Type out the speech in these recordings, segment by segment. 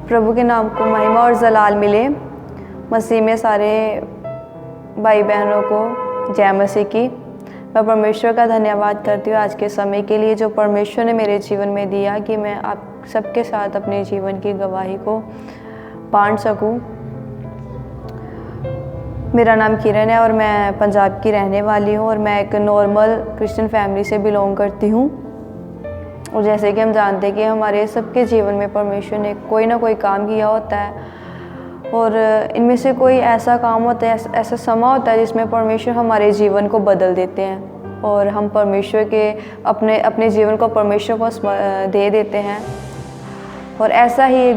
प्रभु के नाम को महिमा और जलाल मिले। मसीह में सारे भाई बहनों को जय मसीह की। मैं परमेश्वर का धन्यवाद करती हूँ आज के समय के लिए जो परमेश्वर ने मेरे जीवन में दिया कि मैं आप सबके साथ अपने जीवन की गवाही को बांट सकूँ। मेरा नाम किरण है और मैं पंजाब की रहने वाली हूँ और मैं एक नॉर्मल क्रिश्चियन फैमिली से बिलोंग करती हूँ। और जैसे कि हम जानते हैं कि हमारे सबके जीवन में परमेश्वर ने कोई ना कोई काम किया होता है और इनमें से कोई ऐसा काम होता है, ऐसा समा होता है जिसमें परमेश्वर हमारे जीवन को बदल देते हैं और हम परमेश्वर के अपने जीवन को परमेश्वर को दे देते हैं। और ऐसा ही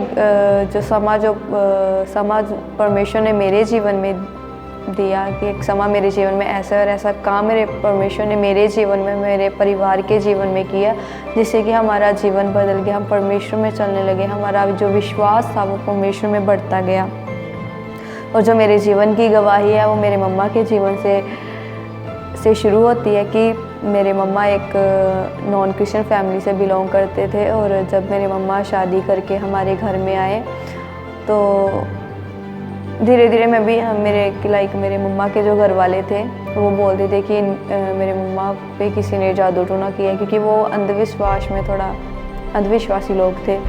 जो समा परमेश्वर ने मेरे जीवन में दिया कि एक समा मेरे जीवन में ऐसा और ऐसा काम मेरे परमेश्वर ने मेरे जीवन में, मेरे परिवार के जीवन में किया, जिससे कि हमारा जीवन बदल गया। हम परमेश्वर में चलने लगे, हमारा जो विश्वास था वो परमेश्वर में बढ़ता गया। और जो मेरे जीवन की गवाही है वो मेरे मम्मा के जीवन से शुरू होती है कि मेरे मम्मा एक नॉन क्रिश्चियन फैमिली से बिलोंग करते थे और जब मेरे मम्मा शादी करके हमारे घर में आए तो धीरे धीरे मैं भी मेरे मम्मा के जो घर वाले थे वो बोलते थे कि मेरे मम्मा पे किसी ने जादू टोना किया है, क्योंकि वो अंधविश्वास में थोड़ा अंधविश्वासी लोग थे।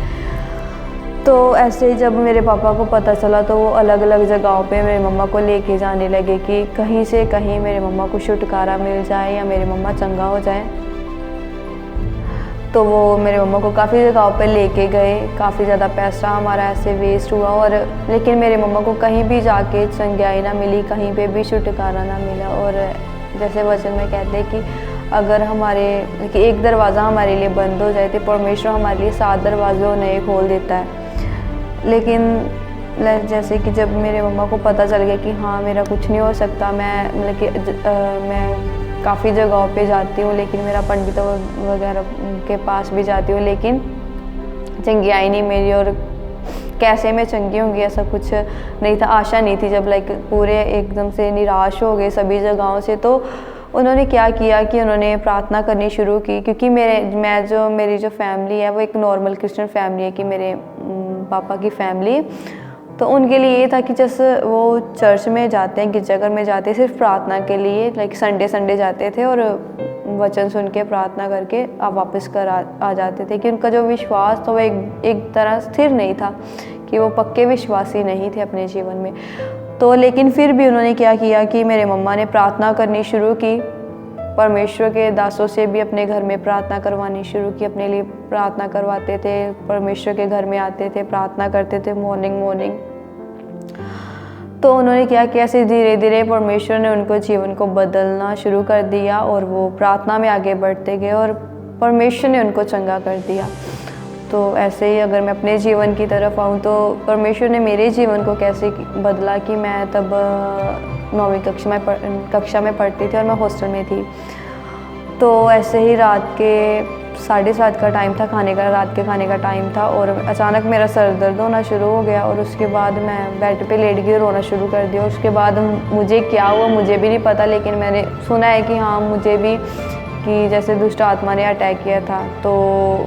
तो ऐसे ही जब मेरे पापा को पता चला तो वो अलग अलग जगहों पे मेरे मम्मा को लेके जाने लगे कि कहीं से कहीं मेरे मम्मा को छुटकारा मिल जाए या मेरे मम्मा चंगा हो जाए। तो वो मेरे मम्मा को काफ़ी जगहों पे लेके गए, काफ़ी ज़्यादा पैसा हमारा ऐसे वेस्ट हुआ और लेकिन मेरे मम्मा को कहीं भी जाके चंगाई ना मिली, कहीं पे भी छुटकारा ना मिला। और जैसे वचन में कहते हैं कि अगर कि एक दरवाज़ा हमारे लिए बंद हो जाए तो परमेश्वर हमारे लिए 7 दरवाजे नए खोल देता है। लेकिन जैसे कि जब मेरे मम्मा को पता चल गया कि हाँ मेरा कुछ नहीं हो सकता, मैं काफ़ी जगहों पे जाती हूँ, लेकिन मेरा पंडितों वगैरह के पास भी जाती हूँ, लेकिन चंगी आई नहीं मेरी। और कैसे मैं चंगी होंगी ऐसा कुछ नहीं था, आशा नहीं थी। जब पूरे एकदम से निराश हो गए सभी जगहों से, तो उन्होंने क्या किया कि उन्होंने प्रार्थना करनी शुरू की। क्योंकि मेरी जो फैमिली है वो एक नॉर्मल क्रिश्चियन फैमिली है कि मेरे पापा की फैमिली, तो उनके लिए ये था कि जैसे वो चर्च में जाते हैं, गिरजाघर में जाते हैं सिर्फ प्रार्थना के लिए, संडे जाते थे और वचन सुन के प्रार्थना करके आप वापस आ जाते थे। कि उनका जो विश्वास था वो एक तरह स्थिर नहीं था, कि वो पक्के विश्वासी नहीं थे अपने जीवन में। तो लेकिन फिर भी उन्होंने क्या किया कि मेरे मम्मा ने प्रार्थना करनी शुरू की, परमेश्वर के दासों से भी अपने घर में प्रार्थना करवानी शुरू की, अपने लिए प्रार्थना करवाते थे, परमेश्वर के घर में आते थे, प्रार्थना करते थे मॉर्निंग। तो उन्होंने क्या किया, ऐसे धीरे धीरे परमेश्वर ने उनको जीवन को बदलना शुरू कर दिया और वो प्रार्थना में आगे बढ़ते गए और परमेश्वर ने उनको चंगा कर दिया। तो ऐसे ही अगर मैं अपने जीवन की तरफ आऊँ तो परमेश्वर ने मेरे जीवन को कैसे बदला कि मैं तब 9वीं कक्षा में पढ़ती थी और मैं हॉस्टल में थी। तो ऐसे ही रात के 7:30 का टाइम था, रात के खाने का टाइम था और अचानक मेरा सर दर्द होना शुरू हो गया और उसके बाद मैं बेड पे लेट गई, रोना शुरू कर दिया। उसके बाद मुझे क्या हुआ मुझे भी नहीं पता, लेकिन मैंने सुना है कि हाँ मुझे भी कि जैसे दुष्ट आत्मा ने अटैक किया था। तो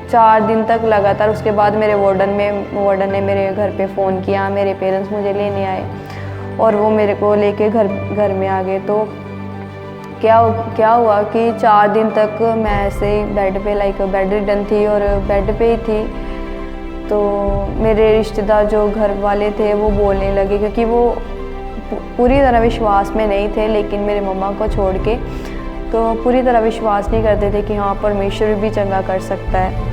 4 दिन तक लगातार, उसके बाद मेरे वार्डन ने मेरे घर पे फ़ोन किया, मेरे पेरेंट्स मुझे लेने आए और वो मेरे को लेके घर में आ गए। तो क्या हुआ कि 4 दिन तक मैं ऐसे ही बेड पे बेड रिडन थी और बेड पे ही थी। तो मेरे रिश्तेदार जो घर वाले थे वो बोलने लगे, क्योंकि वो पूरी तरह विश्वास में नहीं थे, लेकिन मेरे मम्मा को छोड़ के तो पूरी तरह विश्वास नहीं करते थे कि हाँ परमेश्वर भी चंगा कर सकता है।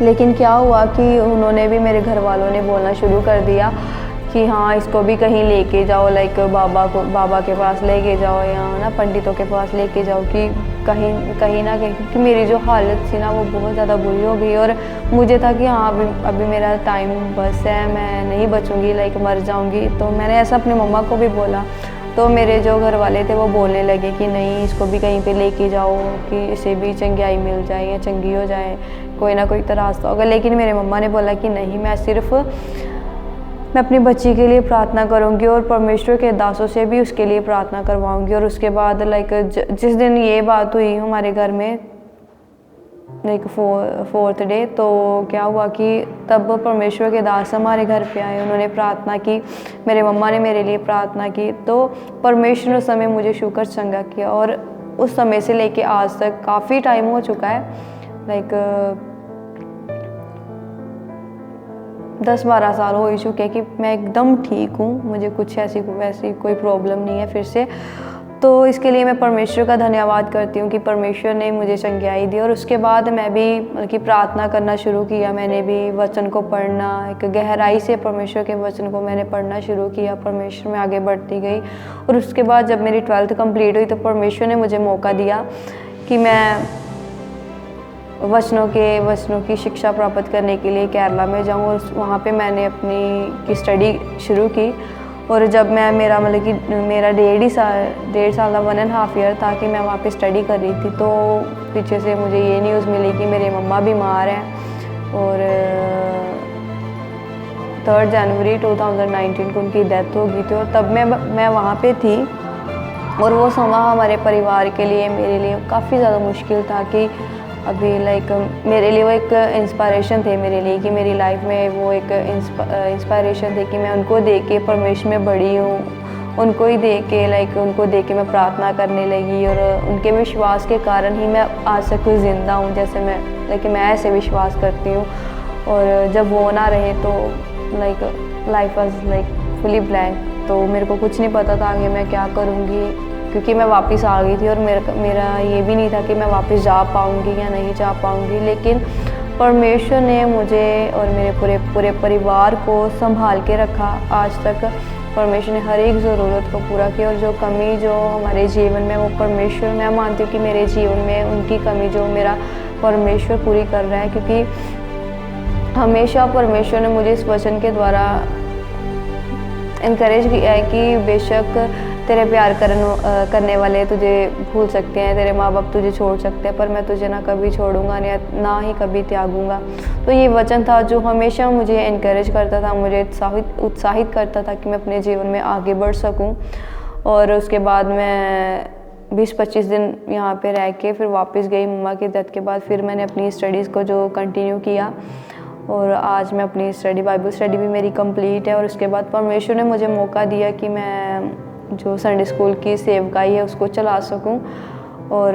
लेकिन क्या हुआ कि उन्होंने भी, मेरे घर वालों ने बोलना शुरू कर दिया कि हाँ इसको भी कहीं लेके जाओ, बाबा के पास लेके जाओ या ना पंडितों के पास लेके जाओ, कि कहीं ना कहीं, क्योंकि मेरी जो हालत थी ना वो बहुत ज़्यादा बुरी हो गई और मुझे था कि हाँ अभी मेरा टाइम बस है, मैं नहीं बचूंगी, मर जाऊंगी। तो मैंने ऐसा अपनी मम्मा को भी बोला। तो मेरे जो घर वाले थे वो बोलने लगे कि नहीं इसको भी कहीं पे लेके जाओ कि इसे भी चंगाई मिल जाए या चंगी हो जाए, कोई ना कोई तो रास्ता होगा। लेकिन मेरे मम्मा ने बोला कि नहीं, मैं अपनी बच्ची के लिए प्रार्थना करूंगी और परमेश्वर के दासों से भी उसके लिए प्रार्थना करवाऊंगी। और उसके बाद जिस दिन ये बात हुई हमारे घर में, लाइक फोर्थ डे। तो क्या हुआ कि तब परमेश्वर के दास हमारे घर पे आए, उन्होंने प्रार्थना की, मेरे मम्मा ने मेरे लिए प्रार्थना की। तो परमेश्वर ने उस समय मुझे शुक्र चंगा किया, और उस समय से लेके आज तक काफ़ी टाइम हो चुका है, लाइक 10-12 साल हो ही चुके हैं कि मैं एकदम ठीक हूँ, मुझे कुछ वैसी कोई प्रॉब्लम नहीं है फिर से। तो इसके लिए मैं परमेश्वर का धन्यवाद करती हूँ कि परमेश्वर ने मुझे चंगाई दी। और उसके बाद मैं भी बल्कि प्रार्थना करना शुरू किया, मैंने भी वचन को पढ़ना, एक गहराई से परमेश्वर के वचन को मैंने पढ़ना शुरू किया, परमेश्वर में आगे बढ़ती गई। और उसके बाद जब मेरी 12th कंप्लीट हुई तो परमेश्वर ने मुझे मौका दिया कि मैं वचनों की शिक्षा प्राप्त करने के लिए केरला में जाऊँ, और वहाँ पे मैंने अपनी स्टडी शुरू की। और जब मैं मेरा मतलब कि मेरा 1.5 साल का 1.5 ईयर था कि मैं वहाँ पे स्टडी कर रही थी, तो पीछे से मुझे ये न्यूज़ मिली कि मेरे मम्मा बीमार हैं, और 3 जनवरी 2019 को उनकी डेथ हो गई थी। और तब मैं वहाँ पे थी, और वो समय हमारे परिवार के लिए, मेरे लिए काफ़ी ज़्यादा मुश्किल था कि अभी लाइक मेरे लिए वो एक इंस्पायरेशन थे मेरे लिए, कि मेरी लाइफ में वो एक इंस्पायरेशन थे कि मैं उनको देख के परमेश्वर में बड़ी हूँ, उनको ही देख के उनको देख के मैं प्रार्थना करने लगी, और उनके विश्वास के कारण ही मैं आज तक ज़िंदा हूँ, जैसे मैं ऐसे विश्वास करती हूँ। और जब वो ना रहे तो लाइफ वाज फुली ब्लैंक, तो मेरे को कुछ नहीं पता था आगे मैं क्या करूँगी, क्योंकि मैं वापस आ गई थी, और मेरा ये भी नहीं था कि मैं वापस जा पाऊँगी या नहीं जा पाऊँगी। लेकिन परमेश्वर ने मुझे और मेरे पूरे परिवार को संभाल के रखा आज तक। परमेश्वर ने हर एक ज़रूरत को पूरा किया, और जो कमी जो हमारे जीवन में, वो परमेश्वर, मैं मानती हूँ कि मेरे जीवन में उनकी कमी जो मेरा परमेश्वर पूरी कर रहा है, क्योंकि हमेशा परमेश्वर ने मुझे इस वचन के द्वारा इनकरेज किया है कि बेशक तेरे प्यार करने वाले तुझे भूल सकते हैं, तेरे माँ बाप तुझे छोड़ सकते हैं, पर मैं तुझे ना कभी छोड़ूंगा, ना ही कभी त्यागूंगा। तो ये वचन था जो हमेशा मुझे इनकरेज करता था, मुझे उत्साहित करता था कि मैं अपने जीवन में आगे बढ़ सकूं। और उसके बाद मैं 20-25 दिन यहाँ पे रह के फिर वापस गई मम्मा की डेथ के बाद। फिर मैंने अपनी स्टडीज़ को जो कंटिन्यू किया, और आज मैं अपनी बाइबल स्टडी भी मेरी कंप्लीट है। और उसके बाद परमेश्वर ने मुझे मौका दिया कि मैं जो संडे स्कूल की सेवकाई है उसको चला सकूं। और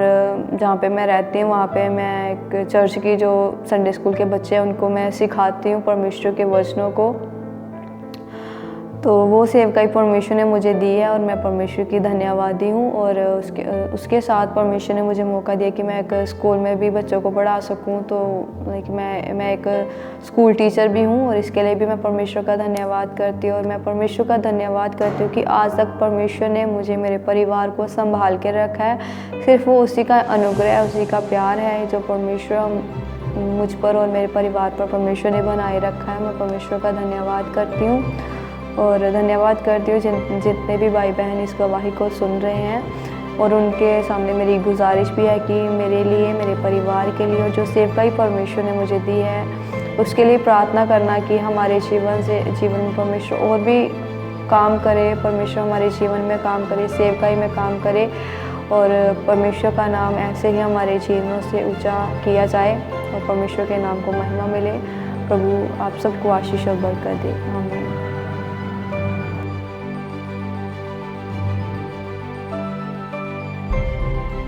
जहाँ पे मैं रहती हूँ वहाँ पे मैं एक चर्च की जो संडे स्कूल के बच्चे हैं उनको मैं सिखाती हूँ परमेश्वर के वचनों को। तो वो सेवकाई परमेश्वर ने मुझे दी है, और मैं परमेश्वर की धन्यवादी हूँ। और उसके साथ परमेश्वर ने मुझे मौका दिया कि मैं एक स्कूल में भी बच्चों को पढ़ा सकूँ। तो मैं एक स्कूल टीचर भी हूँ, और इसके लिए भी मैं परमेश्वर का धन्यवाद करती हूँ। और मैं परमेश्वर का धन्यवाद करती हूँ कि आज तक परमेश्वर ने मुझे, मेरे परिवार को संभाल के रखा है। सिर्फ वो उसी का अनुग्रह है, उसी का प्यार है जो परमेश्वर मुझ पर और मेरे परिवार पर परमेश्वर ने बनाए रखा है। मैं परमेश्वर का धन्यवाद करती हूँ, और धन्यवाद करती हूँ जितने भी भाई बहन इस गवाही को सुन रहे हैं। और उनके सामने मेरी गुजारिश भी है कि मेरे लिए, मेरे परिवार के लिए, और जो सेवकाई परमेश्वर ने मुझे दी है उसके लिए प्रार्थना करना कि हमारे जीवन में परमेश्वर और भी काम करे, परमेश्वर हमारे जीवन में काम करे, सेवकाई में काम करे, और परमेश्वर का नाम ऐसे ही हमारे जीवनों से ऊंचा किया जाए, और परमेश्वर के नाम को महिमा मिले। प्रभु आप सबको आशीष और बरकत दे। आमीन।